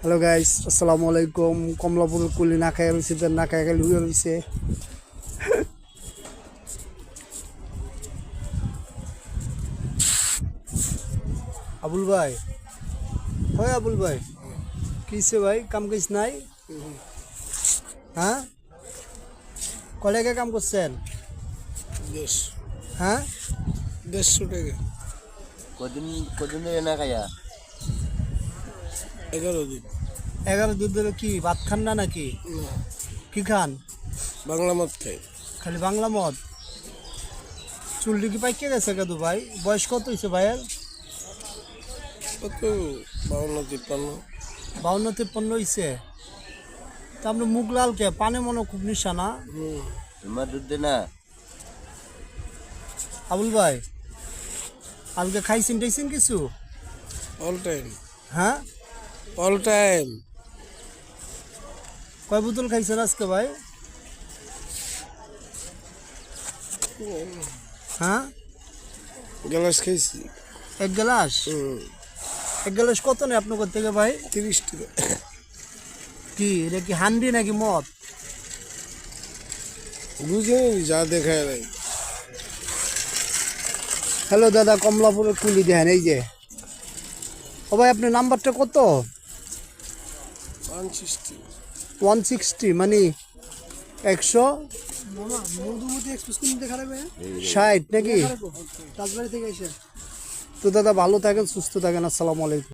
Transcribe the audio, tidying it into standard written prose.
Hello guys, আসসালামু আলাইকুম। কমলাপুর কুলি না খাই রয়েছে, না খাই খাই লুয়ে রয়েছে। আবুল ভাই, হয় আবুল ভাই, কিসে ভাই কাম কাজ নাই? হ্যাঁ, কলেকে কাম করছেন? হ্যাঁ, 150 টাকা। কদিন কদিন ধরে না খাইয়া 11 দিন। 11 দুধ ধরে কি ভাত খান না নাকি? না, কি খান? বাংলা মদ খাই। খালি বাংলা মদ। চুলটি কি পাইকে গেছে কেদু ভাই? বয়স কত হয়েছে ভাইয়ের? কত 52-53। 52-53 হয়েছে। তা আপনি মুখ লাল কে? পানে মনে খুব নিশানা। তোমার দুধ দে না। আবুল ভাই, আজকে খাইছেন টাইছেন কিছু? অল টাইম, হ্যাঁ, অল টাইম। কয় বোতল খাইছেন আজকে ভাই? হ্যাঁ, গ্লাস খাইছি। এক গ্লাস। এক গ্লাস কত নেই আপনার থেকে ভাই? 30 টাকা। কি এটা কি হান্ডি নাকি মদ? বুঝে যা দেখায় নাই। হ্যালো দাদা, কমলাপুরের কুলি দেখেন এই যে। ও ভাই, আপনার নাম্বারটা কত? 160। 160 মানে 160 নাকি? তো দাদা ভালো থাকেন, সুস্থ থাকেন। আসসালামু আলাইকুম।